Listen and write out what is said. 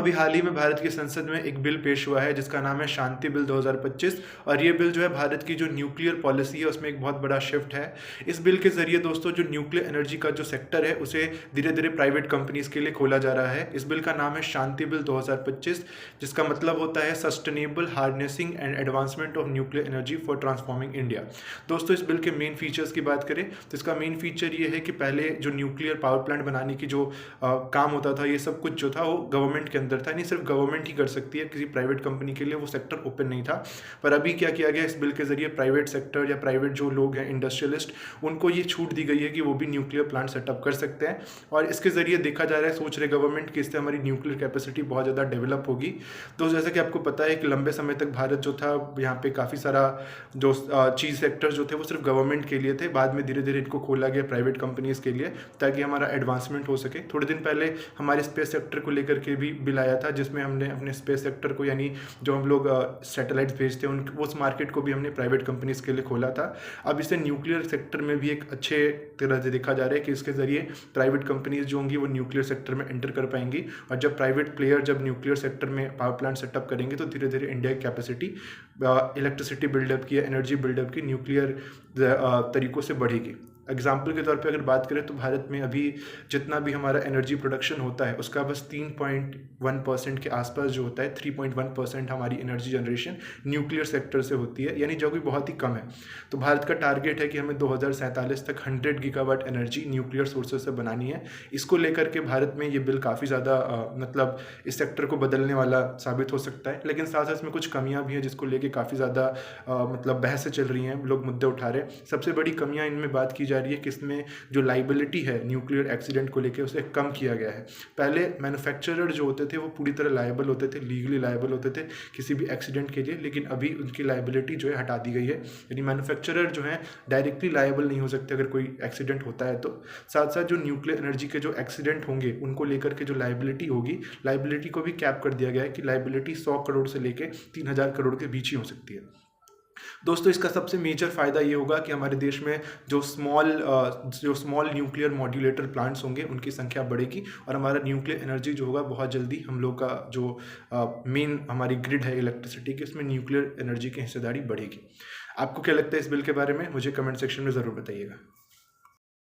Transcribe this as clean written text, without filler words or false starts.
अभी हाल ही में भारत की संसद में एक बिल पेश हुआ है जिसका नाम है शांति बिल 2025। और ये बिल जो है भारत की जो न्यूक्लियर पॉलिसी है उसमें एक बहुत बड़ा शिफ्ट है। इस बिल के जरिए दोस्तों जो न्यूक्लियर एनर्जी का जो सेक्टर है उसे धीरे धीरे प्राइवेट कंपनीज के लिए खोला जा रहा है। इस बिल का नाम है शांति बिल 2025, जिसका मतलब होता है sustainable harnessing and advancement of nuclear energy for transforming India. दोस्तों इस बिल के मेन फीचर्स की बात करें तो इसका मेन फीचर ये है कि पहले जो न्यूक्लियर पावर प्लांट बनाने की जो काम होता था, ये सब कुछ जो था वो गवर्नमेंट के अंदर था। नहीं, सिर्फ गवर्नमेंट ही कर सकती है, किसी प्राइवेट कंपनी के लिए वो सेक्टर ओपन नहीं था। पर अभी क्या किया गया इस बिल के जरिए, प्राइवेट सेक्टर या प्राइवेट जो लोग हैं इंडस्ट्रियलिस्ट, उनको ये छूट दी गई है कि वो भी न्यूक्लियर प्लांट सेटअप कर सकते हैं। और इसके जरिए देखा जा रहा है, सोच रहे गवर्नमेंट कि इससे हमारी न्यूक्लियर कैपेसिटी बहुत ज़्यादा डेवलप होगी। तो जैसा कि आपको पता है कि लंबे समय तक भारत जो था यहाँ पे काफ़ी सारा जो चीज़ सेक्टर जो थे वो सिर्फ गवर्नमेंट के लिए थे। बाद में धीरे धीरे इनको खोला गया प्राइवेट कंपनीज़ के लिए ताकि हमारा एडवांसमेंट हो सके। थोड़े दिन पहले हमारे स्पेस सेक्टर को लेकर के भी बिल आया था जिसमें हमने अपने स्पेस सेक्टर को, यानी जो हम लोग सैटेलाइट्स भेजते हैं उस मार्केट को भी हमने प्राइवेट कंपनीज़ के लिए खोला था। अब इसे न्यूक्लियर सेक्टर में भी एक अच्छे तरह से देखा जा रहा है कि इसके ज़रिए प्राइवेट कंपनीज जो होंगी वो न्यूक्लियर सेक्टर में एंटर कर पाएंगी। और जब प्राइवेट प्लेयर जब न्यूक्लियर सेक्टर में पावर प्लांट सेटअप करेंगे तो धीरे धीरे इंडिया की कैपेसिटी इलेक्ट्रिसिटी बिल्डअप की, एनर्जी बिल्डअप की न्यूक्लियर तरीक़ों से बढ़ेगी। एग्जाम्पल के तौर पे अगर बात करें तो भारत में अभी जितना भी हमारा एनर्जी प्रोडक्शन होता है उसका बस 3.1% के आसपास जो होता है, 3.1% हमारी एनर्जी जनरेशन न्यूक्लियर सेक्टर से होती है, यानी जो कि बहुत ही कम है। तो भारत का टारगेट है कि हमें 2047 तक 100 गीगावाट एनर्जी न्यूक्लियर सोर्सेज से बनानी है। इसको लेकर के भारत में ये बिल काफ़ी ज़्यादा मतलब इस सेक्टर को बदलने वाला साबित हो सकता है। लेकिन साथ साथ इसमें कुछ कमियाँ भी हैं जिसको लेकर काफ़ी ज़्यादा मतलब बहसें चल रही हैं, लोग मुद्दे उठा रहे हैं। सबसे बड़ी कमियाँ इनमें बात की जा रही है कि इसमें जो लाइबिलिटी है न्यूक्लियर एक्सीडेंट को लेकर उसे कम किया गया है। पहले मैन्युफैक्चरर जो होते थे वो पूरी तरह लायबल होते थे, लीगली लायबल होते थे किसी भी एक्सीडेंट के लिए, लेकिन अभी उनकी लाइबिलिटी जो है हटा दी गई है। यानी मैन्युफैक्चरर जो है डायरेक्टली लायबल नहीं हो सकते अगर कोई एक्सीडेंट होता है तो। साथ साथ जो न्यूक्लियर एनर्जी के जो एक्सीडेंट होंगे उनको लेकर के जो लाइबिलिटी होगी, लाइबिलिटी को भी कैप कर दिया गया है कि लाइबिलिटी 100 करोड़ से लेकर 3000 करोड़ के बीच ही हो सकती है। दोस्तों इसका सबसे मेजर फ़ायदा ये होगा कि हमारे देश में जो स्मॉल न्यूक्लियर मॉड्यूलेटर प्लांट्स होंगे उनकी संख्या बढ़ेगी और हमारा न्यूक्लियर एनर्जी जो होगा बहुत जल्दी हम लोग का जो मेन हमारी ग्रिड है इलेक्ट्रिसिटी की, उसमें न्यूक्लियर एनर्जी की हिस्सेदारी बढ़ेगी। आपको क्या लगता है इस बिल के बारे में? मुझे कमेंट सेक्शन में ज़रूर बताइएगा।